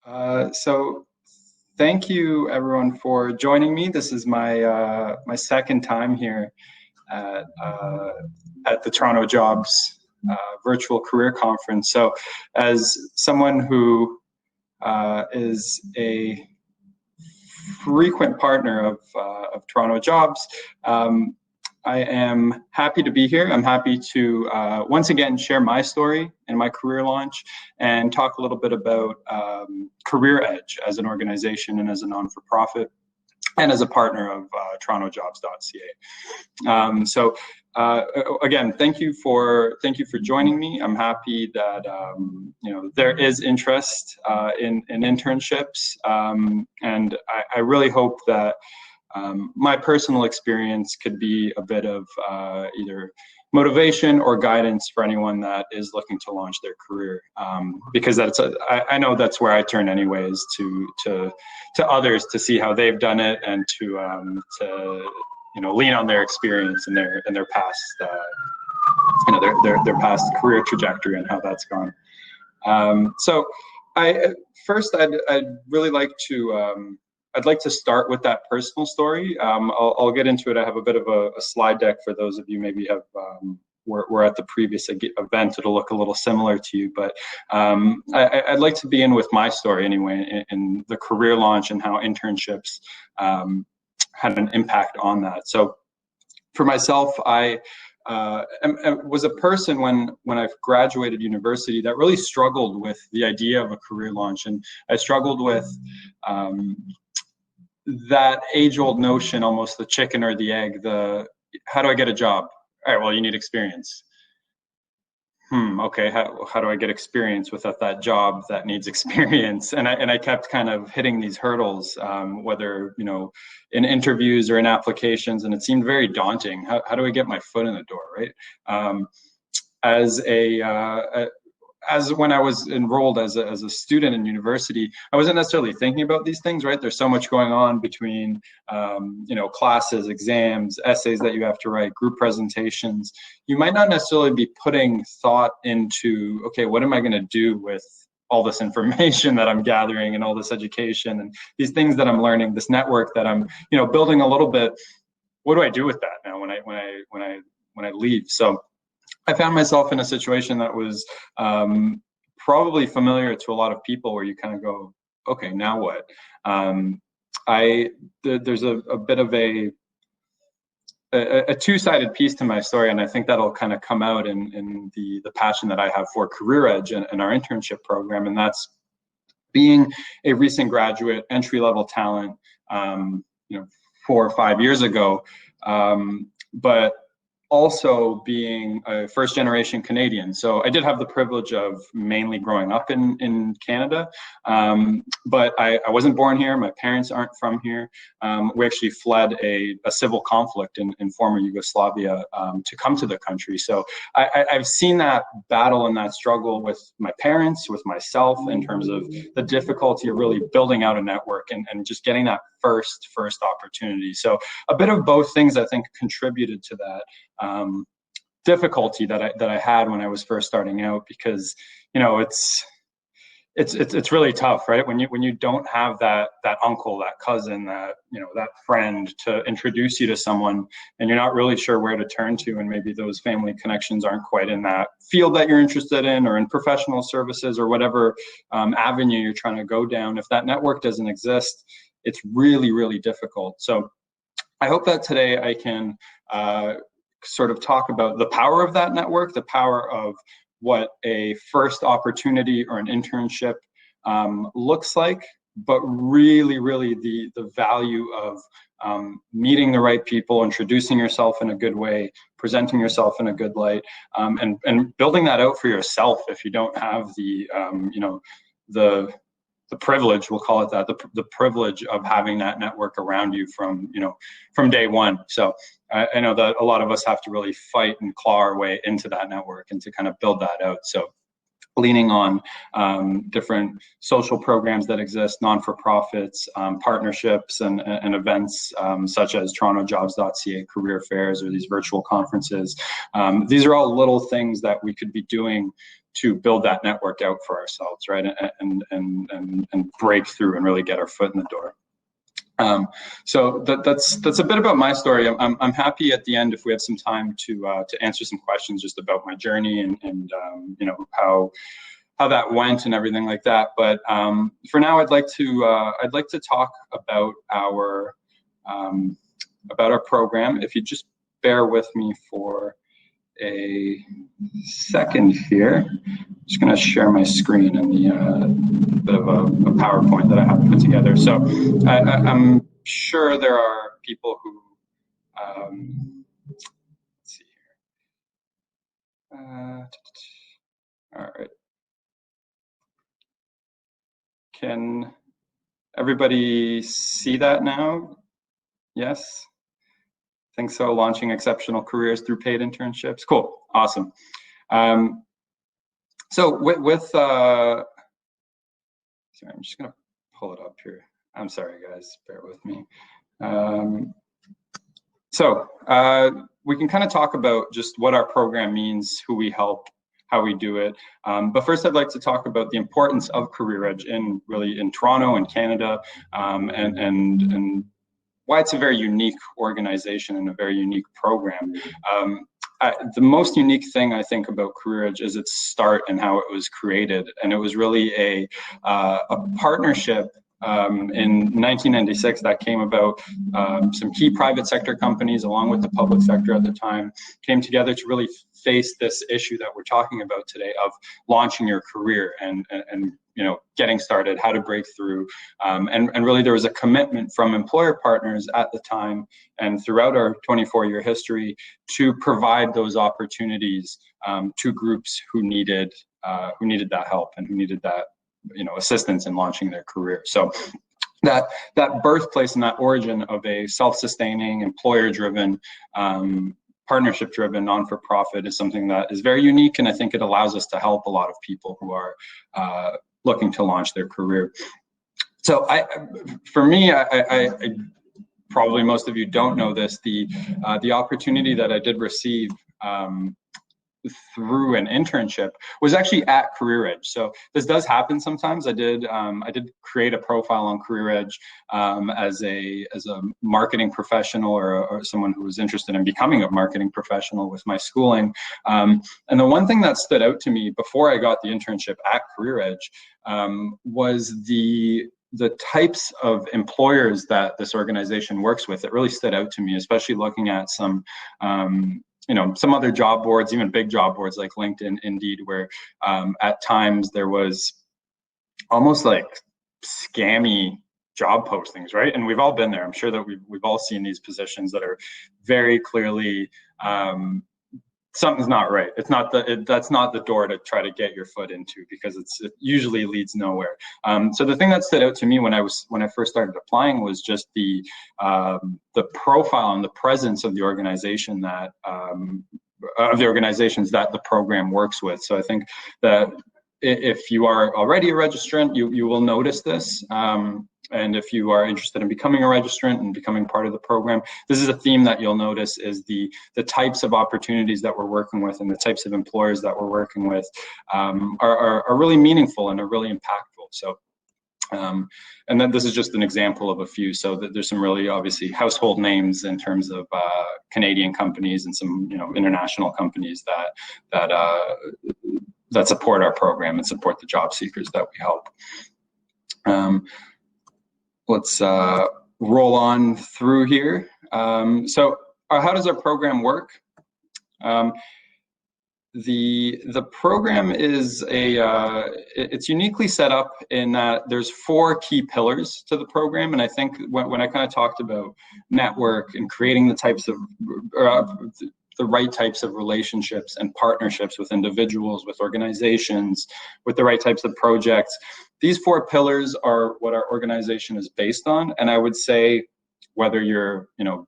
So thank you everyone for joining me. This is my second time here at, uh, at the Toronto Jobs virtual career conference. So as someone who is a frequent partner of Toronto Jobs, I am happy to be here. I'm happy to once again share my story and my career launch and talk a little bit about Career Edge as an organization and as a non-for-profit and as a partner of torontojobs.ca. Again, thank you for joining me. I'm happy that there is interest in internships, and I really hope that my personal experience could be a bit of either motivation or guidance for anyone that is looking to launch their career, because I know that's where I turn anyways, to others to see how they've done it and to lean on their experience and their past their past career trajectory and how that's gone. I'd really like to I'd like to start with that personal story. I'll get into it. I have a bit of a slide deck for those of you maybe have were at the previous event. It'll look a little similar to you, but I'd like to begin with my story anyway, in the career launch and how internships had an impact on that. So for myself, I was a person when I graduated university that really struggled with the idea of a career launch, and I struggled with that age-old notion, almost the chicken or the egg, how do I get a job? All right, well, you need experience. Okay, how do I get experience without that job that needs experience? And I kept kind of hitting these hurdles, whether in interviews or in applications, and it seemed very daunting. How do I get my foot in the door, right? As when I was enrolled as a student in university, I wasn't necessarily thinking about these things, right? There's so much going on between, classes, exams, essays that you have to write, group presentations. You might not necessarily be putting thought into, okay, what am I going to do with all this information that I'm gathering and all this education and these things that I'm learning, this network that I'm, building a little bit. What do I do with that now when I leave? So I found myself in a situation that was probably familiar to a lot of people, where you kind of go, okay, now what? There's a bit of a two-sided piece to my story, and I think that'll kind of come out in the passion that I have for Career Edge and our internship program, and that's being a recent graduate, entry-level talent, 4 or 5 years ago, but also being a first-generation Canadian. So I did have the privilege of mainly growing up in Canada, but I wasn't born here. My parents aren't from here. We actually fled a civil conflict in former Yugoslavia to come to the country. So I've seen that battle and that struggle with my parents, with myself, in terms of the difficulty of really building out a network and just getting that first opportunity. So a bit of both things, I think, contributed to that difficulty that I had when I was first starting out, because it's really tough, right? When you don't have that uncle, that cousin, that friend to introduce you to someone, and you're not really sure where to turn to, and maybe those family connections aren't quite in that field that you're interested in, or in professional services, or whatever avenue you're trying to go down. If that network doesn't exist, it's really, really difficult. So I hope that today I can sort of talk about the power of that network, the power of what a first opportunity or an internship looks like, but really, really the value of meeting the right people, introducing yourself in a good way, presenting yourself in a good light, and building that out for yourself if you don't have the privilege, we'll call it that, the privilege of having that network around you from day one. So I know that a lot of us have to really fight and claw our way into that network and to kind of build that out. So leaning on different social programs that exist, non-for-profits, partnerships and events such as torontojobs.ca career fairs or these virtual conferences. These are all little things that we could be doing to build that network out for ourselves, right? And break through and really get our foot in the door. So that's a bit about my story. I'm happy at the end if we have some time to answer some questions just about my journey and you know, how that went and everything like that. But for now, I'd like to talk about our program. If you just bear with me for a second here. I'm just going to share my screen and the bit of a PowerPoint that I have put together. So I'm sure there are people who let's see here. All right. Can everybody see that now? Yes? I think so. Launching exceptional careers through paid internships. Cool. Awesome. So sorry, I'm just going to pull it up here. I'm sorry, guys. Bear with me. So we can kind of talk about just what our program means, who we help, how we do it. But first, I'd like to talk about the importance of Career Edge in Toronto and Canada, and why it's a very unique organization and a very unique program. The most unique thing I think about Career Edge is its start and how it was created, and it was really a partnership in 1996 that came about. Some key private sector companies, along with the public sector at the time, came together to really face this issue that we're talking about today of launching your career and you know, getting started, how to break through, and really there was a commitment from employer partners at the time and throughout our 24-year history to provide those opportunities to groups who needed that help and who needed that, you know, assistance in launching their career. So that birthplace and that origin of a self-sustaining, employer-driven, partnership-driven, non-for-profit is something that is very unique, and I think it allows us to help a lot of people who are looking to launch their career. So for me, I probably most of you don't know this, the opportunity that I did receive through an internship was actually at Career Edge. So this does happen sometimes. I did create a profile on Career Edge as a marketing professional or someone who was interested in becoming a marketing professional with my schooling. And the one thing that stood out to me before I got the internship at Career Edge was the types of employers that this organization works with. It really stood out to me, especially looking at some you know, some other job boards, even big job boards like LinkedIn, Indeed, where at times there was almost like scammy job postings, right? And we've all been there. I'm sure that we've all seen these positions that are very clearly something's not right. It's not that's not the door to try to get your foot into, because it usually leads nowhere. So the thing that stood out to me when I first started applying was just the profile and the presence of the organization that of the organizations that the program works with. So I think that if you are already a registrant, you will notice this. And if you are interested in becoming a registrant and becoming part of the program, this is a theme that you'll notice is the types of opportunities that we're working with and the types of employers that we're working with are really meaningful and are really impactful. So, and then this is just an example of a few. So there's some really obviously household names in terms of Canadian companies and some, you know, international companies that support our program and support the job seekers that we help. Let's roll on through here. So how does our program work? The program is it's uniquely set up in that there's 4 key pillars to the program. And I think when I kind of talked about network and creating the types of the right types of relationships and partnerships with individuals, with organizations, with the right types of projects, these 4 pillars are what our organization is based on. And I would say whether you're, you know,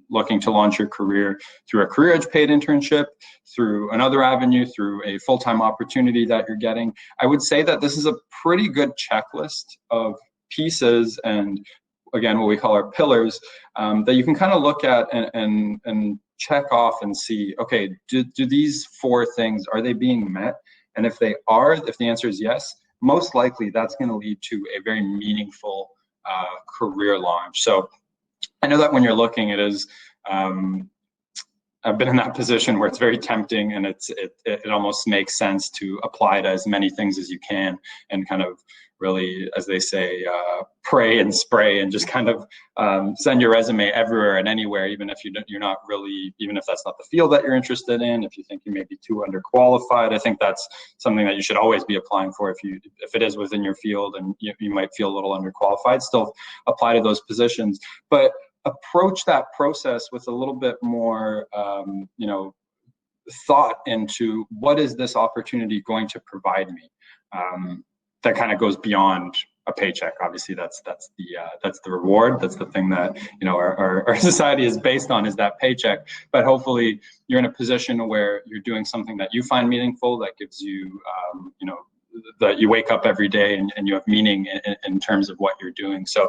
looking to launch your career through a Career Edge paid internship, through another avenue, through a full-time opportunity that you're getting, I would say that this is a pretty good checklist of pieces and, again, what we call our pillars, that you can kind of look at and check off and see, okay, do these 4 things, are they being met? And if they are, if the answer is yes, most likely that's going to lead to a very meaningful career launch. So I know that when you're looking, it is, I've been in that position where it's very tempting, and it almost makes sense to apply to as many things as you can, and kind of really, as they say, pray and spray, and just kind of send your resume everywhere and anywhere, even if you're not really, even if that's not the field that you're interested in, if you think you may be too underqualified. I think that's something that you should always be applying for. If it is within your field and you might feel a little underqualified, still apply to those positions. But approach that process with a little bit more, thought into what is this opportunity going to provide me. That kind of goes beyond a paycheck. Obviously, that's the reward. That's the thing that our society is based on, is that paycheck. But hopefully, you're in a position where you're doing something that you find meaningful, that gives you, that you wake up every day and you have meaning in terms of what you're doing. So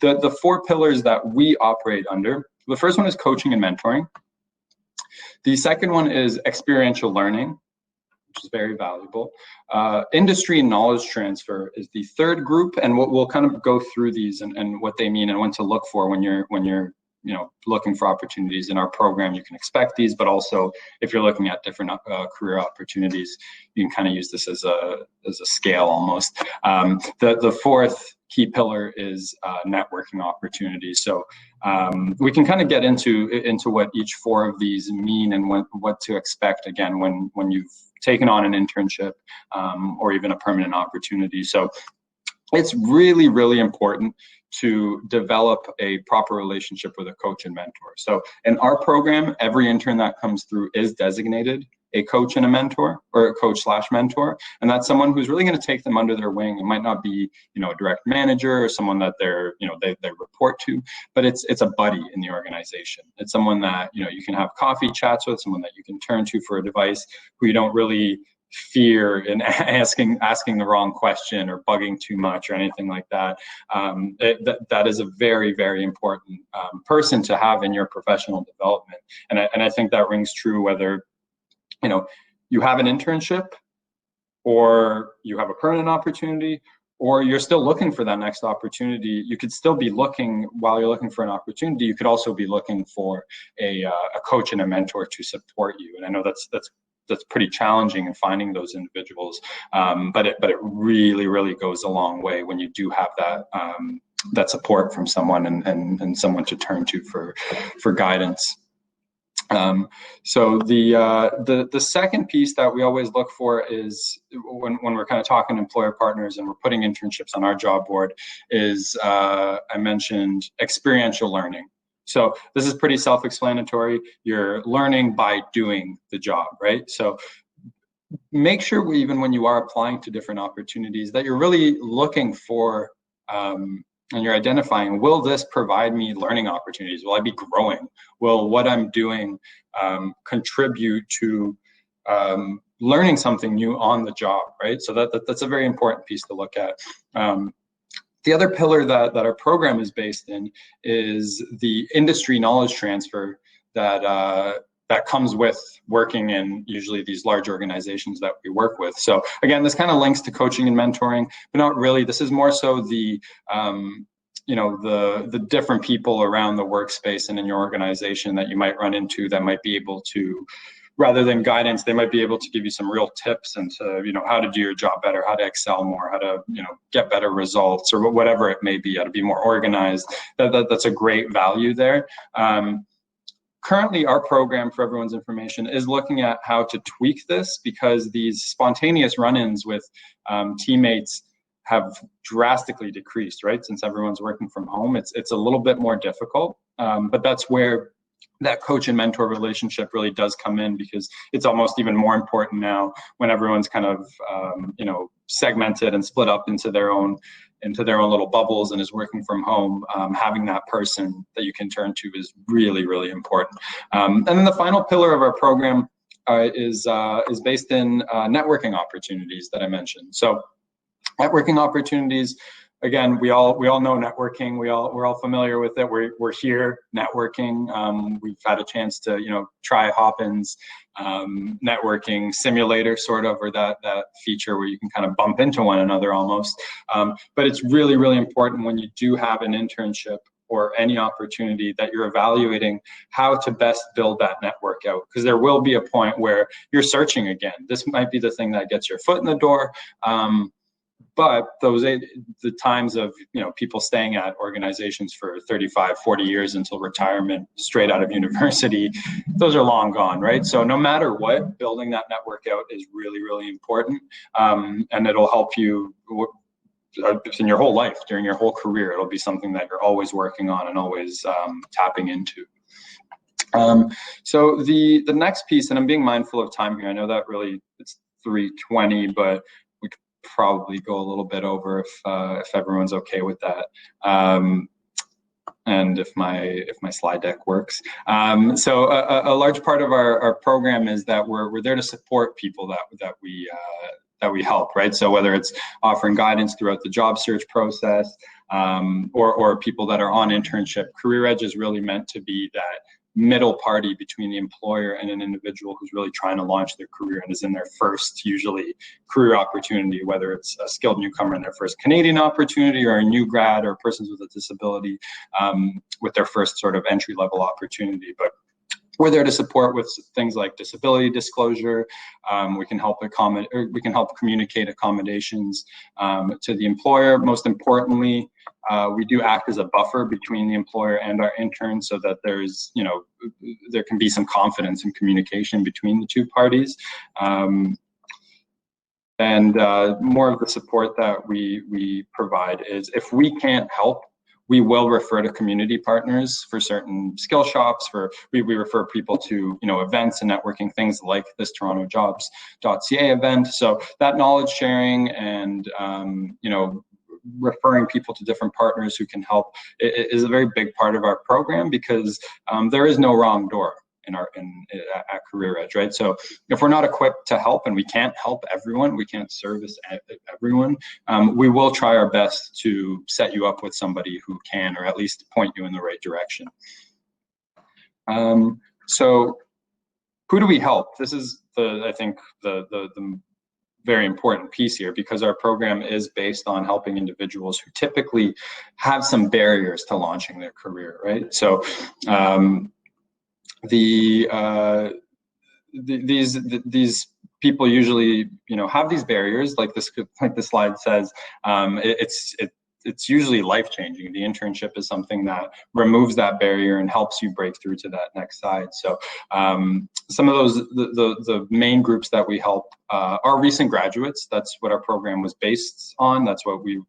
the 4 pillars that we operate under, the first one is coaching and mentoring. The second one is experiential learning, which is very valuable. Industry and knowledge transfer is the third group, and we'll kind of go through these and what they mean and what to look for when you're looking for opportunities in our program. You can expect these, but also if you're looking at different career opportunities, you can kind of use this as a scale almost. The fourth key pillar is networking opportunities. So we can kind of get into what each 4 of these mean and what to expect, again, when you've taken on an internship or even a permanent opportunity. So it's really, really important to develop a proper relationship with a coach and mentor. So in our program, every intern that comes through is designated a coach and a mentor, or a coach/mentor. And that's someone who's really going to take them under their wing. It might not be, a direct manager or someone that they report to, but it's a buddy in the organization. It's someone that, you can have coffee chats with, someone that you can turn to for advice, who you don't really fear in asking the wrong question or bugging too much or anything like that. That is a very, very important person to have in your professional development. And I think that rings true whether you have an internship, or you have a permanent opportunity, or you're still looking for that next opportunity. You could still be looking, while you're looking for an opportunity, you could also be looking for a coach and a mentor to support you. And I know that's pretty challenging in finding those individuals, but it really, really goes a long way when you do have that support from someone and someone to turn to for guidance. So the second piece that we always look for is when we're kind of talking to employer partners and we're putting internships on our job board is, I mentioned experiential learning. So this is pretty self-explanatory. You're learning by doing the job, right? So make sure even when you are applying to different opportunities that you're really looking for, and you're identifying, will this provide me learning opportunities? Will I be growing? Will what I'm doing contribute to learning something new on the job, right? So that's a very important piece to look at. The other pillar that our program is based in is the industry knowledge transfer that comes with working in usually these large organizations that we work with. So again, this kind of links to coaching and mentoring, but not really. This is more so the different people around the workspace and in your organization that you might run into that might be able to, rather than guidance, they might be able to give you some real tips into, how to do your job better, how to excel more, how to, get better results, or whatever it may be, how to be more organized. That's a great value there. Currently, our program, for everyone's information, is looking at how to tweak this, because these spontaneous run-ins with teammates have drastically decreased, right? Since everyone's working from home, it's a little bit more difficult, but that's where that coach and mentor relationship really does come in, because it's almost even more important now when everyone's kind of segmented and split up into their own little bubbles and is working from home. Having that person that you can turn to is really, really important. And then the final pillar of our program is based in networking opportunities that I mentioned. So networking opportunities, again, we all know networking. We're all familiar with it. We're here networking. We've had a chance to try Hopin's networking simulator, sort of, or that feature where you can kind of bump into one another almost. But it's really, really important when you do have an internship or any opportunity that you're evaluating how to best build that network out, because there will be a point where you're searching again. This might be the thing that gets your foot in the door. But the times of people staying at organizations for 35, 40 years until retirement, straight out of university, those are long gone, right? So no matter what, building that network out is really, really important, and it'll help you in your whole life, during your whole career. It'll be something that you're always working on and always tapping into. So the next piece, and I'm being mindful of time here. I know that really it's 3:20, but we could probably go a little bit over if everyone's okay with that. And if my slide deck works. So a large part of our program is that we're there to support people that we help, right? So whether it's offering guidance throughout the job search process, or people that are on internship, Career Edge is really meant to be that middle party between the employer and an individual who's really trying to launch their career and is in their first, usually, career opportunity, whether it's a skilled newcomer in their first Canadian opportunity, or a new grad, or persons with a disability with their first sort of entry-level opportunity. But we're there to support with things like disability disclosure. We can help communicate accommodations to the employer. Most importantly, we do act as a buffer between the employer and our interns, so that there can be some confidence and communication between the two parties. And more of the support that we provide is, if we can't help, we will refer to community partners for certain skill shops. We refer people to events and networking things like this Toronto Jobs.ca event. So that knowledge sharing and referring people to different partners who can help is a very big part of our program, because there is no wrong door at Career Edge, right? So if we're not equipped to help, and we can't help everyone, we can't service everyone, we will try our best to set you up with somebody who can, or at least point you in the right direction. So who do we help? This is I think the very important piece here, because our program is based on helping individuals who typically have some barriers to launching their career, right? So these people usually have these barriers, like the slide says. It's usually life-changing. The internship is something that removes that barrier and helps you break through to that next side. So some of those, the main groups that we help are recent graduates. That's what our program was based on. That's what we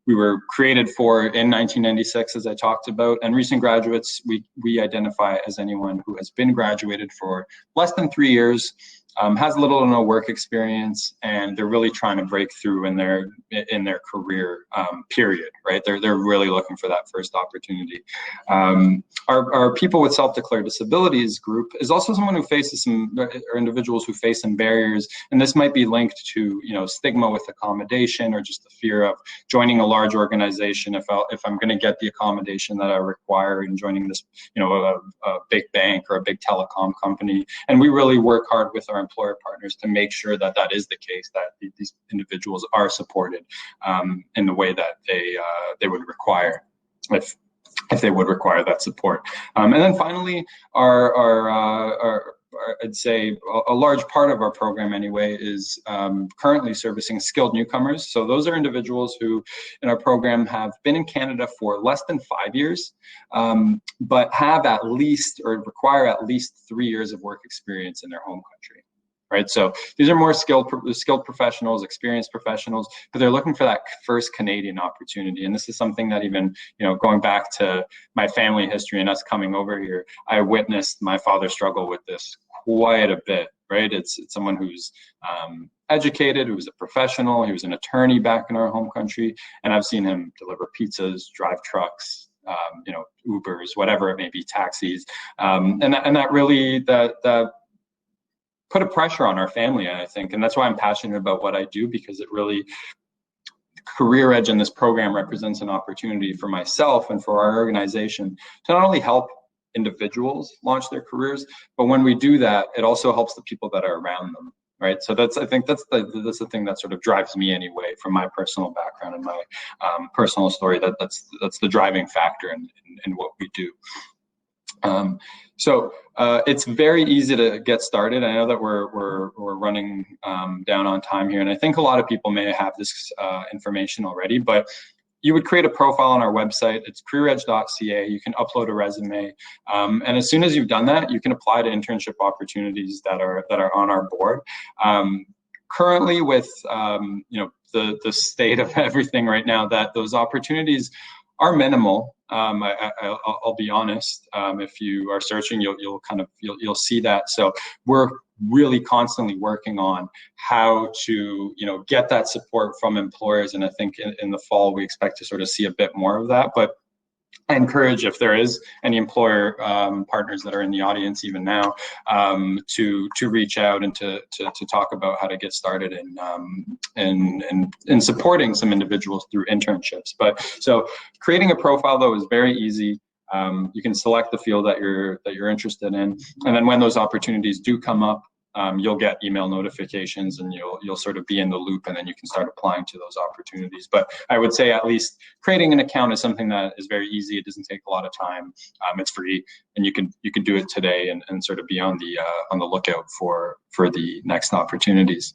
were created for in 1996, as I talked about. And recent graduates, we identify as anyone who has been graduated for less than 3 years, has little to no work experience, and they're really trying to break through in their career period, right? They're really looking for that first opportunity. Our people with self-declared disabilities group is also someone who faces or individuals who face some barriers, and this might be linked to stigma with accommodation, or just the fear of joining a large organization if I'm going to get the accommodation that I require in joining this a big bank or a big telecom company. And we really work hard with our employer partners to make sure that is the case, that these individuals are supported in the way that they would require, if they would require that support. And then finally, our I'd say a large part of our program anyway is currently servicing skilled newcomers. So those are individuals who in our program have been in Canada for less than 5 years, but have at least, or require at least 3 years of work experience in their home country. Right, so these are more skilled professionals, experienced professionals, but they're looking for that first Canadian opportunity. And this is something that even, going back to my family history and us coming over here, I witnessed my father struggle with this quite a bit. Right, it's someone who's educated, who's a professional, he was an attorney back in our home country, and I've seen him deliver pizzas, drive trucks, Ubers, whatever it may be, taxis, and that really put a pressure on our family, I think, and that's why I'm passionate about what I do, because it really Career Edge and this program represents an opportunity for myself and for our organization to not only help individuals launch their careers, but when we do that, it also helps the people that are around them, right? So I think that's the thing that sort of drives me anyway, from my personal background and my personal story. That's the driving factor in what we do. So it's very easy to get started. I know that we're running down on time here, and I think a lot of people may have this information already, but you would create a profile on our website. It's careeredge.ca. You can upload a resume, and as soon as you've done that, you can apply to internship opportunities that are on our board. Currently, with the state of everything right now, that those opportunities are minimal. I'll be honest. If you are searching, you'll see that. So we're really constantly working on how to get that support from employers, and I think in the fall we expect to sort of see a bit more of that. But I encourage, if there is any employer partners that are in the audience even now, to reach out and to talk about how to get started in supporting some individuals through internships. But so creating a profile, though, is very easy. You can select the field that you're interested in, and then when those opportunities do come up, you'll get email notifications, and you'll sort of be in the loop, and then you can start applying to those opportunities. But I would say at least creating an account is something that is very easy. It doesn't take a lot of time. It's free, and you can do it today and sort of be on the lookout for the next opportunities.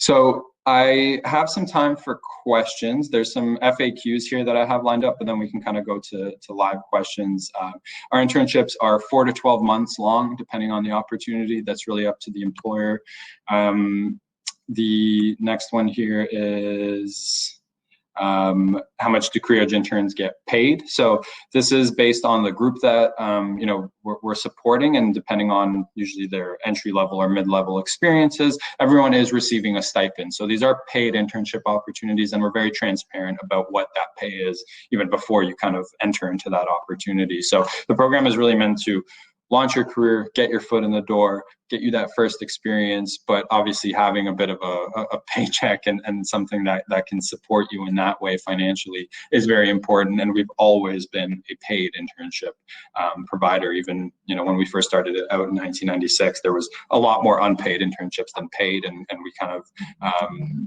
So I have some time for questions. There's some FAQs here that I have lined up, and then we can kind of go to live questions. Our internships are 4 to 12 months long, depending on the opportunity. That's really up to the employer. The next one here is how much do Career Edge interns get paid? So this is based on the group that we're supporting, and depending on usually their entry-level or mid-level experiences, everyone is receiving a stipend. So these are paid internship opportunities, and we're very transparent about what that pay is even before you kind of enter into that opportunity. So the program is really meant to launch your career, get your foot in the door, get you that first experience, but obviously having a bit of a paycheck and something that can support you in that way financially is very important. And we've always been a paid internship provider. Even when we first started it out in 1996, there was a lot more unpaid internships than paid, and we kind of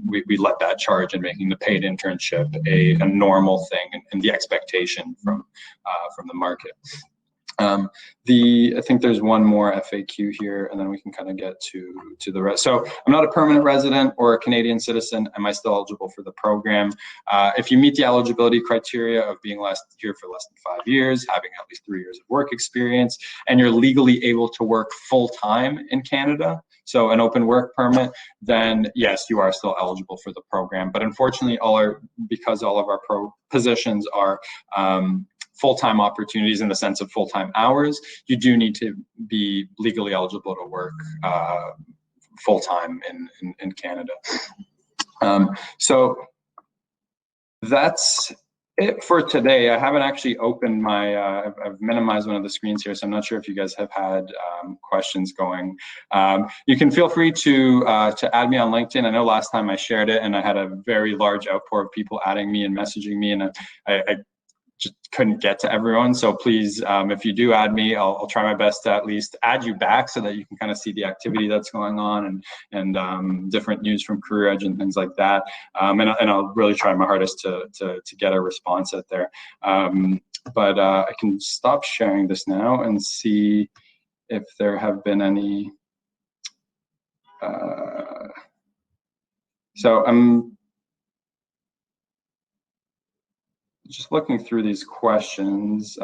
we led that charge in making the paid internship a normal thing and the expectation from the market. I think there's one more FAQ here, and then we can kind of get to the rest. So I'm not a permanent resident or a Canadian citizen. Am I still eligible for the program? If you meet the eligibility criteria of being here for less than 5 years, having at least 3 years of work experience, and you're legally able to work full-time in Canada, so an open work permit, then yes, you are still eligible for the program. But unfortunately, because all of our positions are full-time opportunities in the sense of full-time hours, you do need to be legally eligible to work full-time in Canada. So that's it for today. I haven't actually opened I've minimized one of the screens here, so I'm not sure if you guys have had questions going. You can feel free to add me on LinkedIn. I know last time I shared it and I had a very large outpour of people adding me and messaging me, and I just couldn't get to everyone. So please, if you do add me, I'll try my best to at least add you back so that you can kind of see the activity that's going on and different news from Career Edge and things like that. And I'll really try my hardest to get a response out there. But I can stop sharing this now and see if there have been any. So I'm just looking through these questions.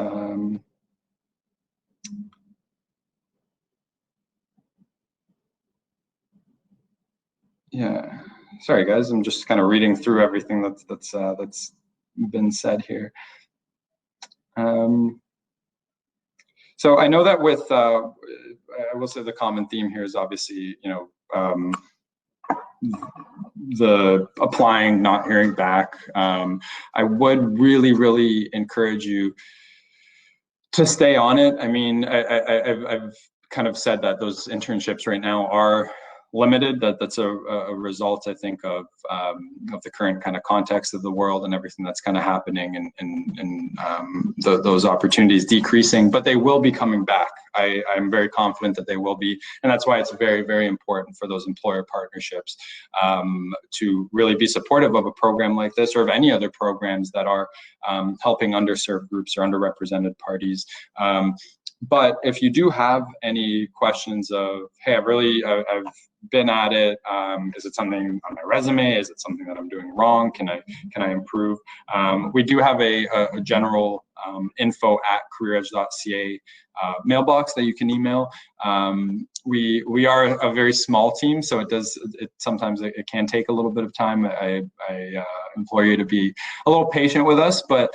Yeah, sorry guys, I'm just kind of reading through everything that's been said here. So I know that with, I will say the common theme here is obviously, the applying, not hearing back. I would really encourage you to stay on it. I mean, I've kind of said that those internships right now are limited. That's a result, I think, of the current kind of context of the world and everything that's kind of happening, and those opportunities decreasing. But they will be coming back. I'm very confident that they will be, and that's why it's very, very important for those employer partnerships to really be supportive of a program like this, or of any other programs that are helping underserved groups or underrepresented parties. But if you do have any questions of, hey, I've been at it, is it something on my resume? Is it something that I'm doing wrong? Can I improve? We do have a general info@careeredge.ca mailbox that you can email. We are a very small team, so sometimes it can take a little bit of time. I implore you to be a little patient with us, but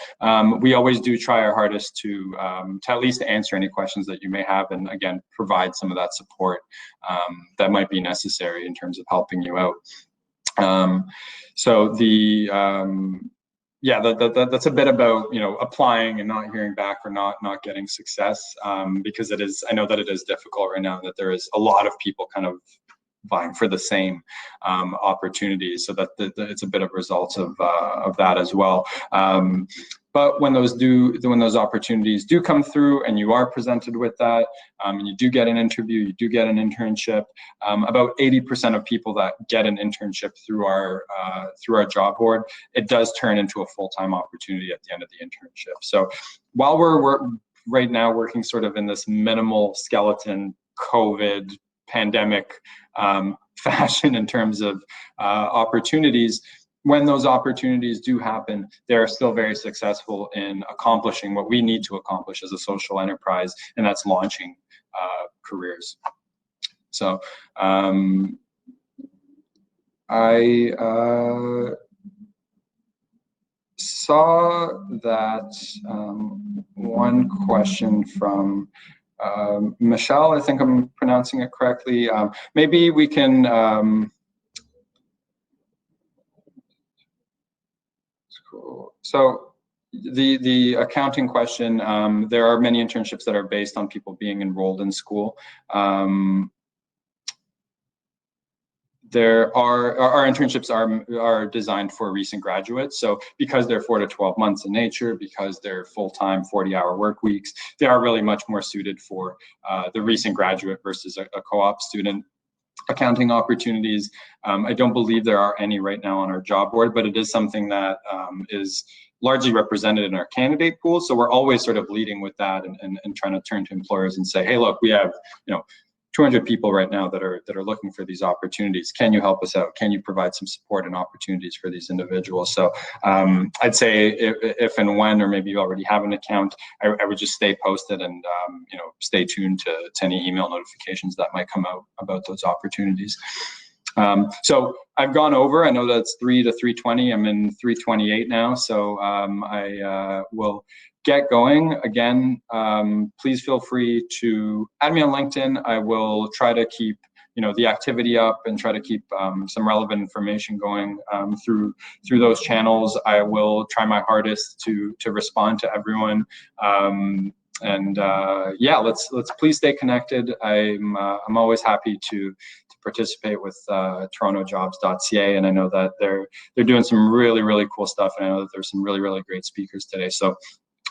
we always do try our hardest to at least answer any questions that you may have, and again, provide some of that support that might be necessary in terms of helping you out. So that's a bit about, applying and not hearing back, or not getting success, because I know that it is difficult right now, that there is a lot of people kind of vying for the same opportunities, so that it's a bit of results of that as well. But when those opportunities do come through, and you are presented with that, and you do get an interview, you do get an internship, about 80% of people that get an internship through our job board, it does turn into a full-time opportunity at the end of the internship. So while we're right now working sort of in this minimal skeleton COVID pandemic fashion in terms of opportunities, when those opportunities do happen, they're still very successful in accomplishing what we need to accomplish as a social enterprise, and that's launching careers. So I saw that one question from Michelle, I think I'm pronouncing it correctly. Maybe we can, cool. So the accounting question, there are many internships that are based on people being enrolled in school. Our internships are designed for recent graduates. So because they're 4 to 12 months in nature, because they're full-time 40-hour work weeks, they are really much more suited for the recent graduate versus a co-op student. Accounting opportunities, I don't believe there are any right now on our job board, but it is something that is largely represented in our candidate pool. So we're always sort of leading with that, and trying to turn to employers and say, hey, look, we have 200 people right now that are looking for these opportunities. Can you help us out? Can you provide some support and opportunities for these individuals? So I'd say if and when, or maybe you already have an account, I would just stay posted, and stay tuned to any email notifications that might come out about those opportunities. So I've gone over. I know that's 3 to 3:20. I'm in 3:28 now. So I will get going. Again, please feel free to add me on LinkedIn. I will try to keep the activity up, and try to keep some relevant information going through those channels. I will try my hardest to respond to everyone. Let's please stay connected. I'm always happy to participate with TorontoJobs.ca, and I know that they're doing some really, really cool stuff, and I know that there's some really, really great speakers today. So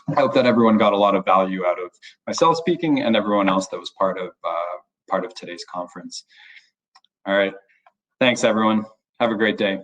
I hope that everyone got a lot of value out of myself speaking, and everyone else that was part of today's conference. All right, thanks everyone. Have a great day.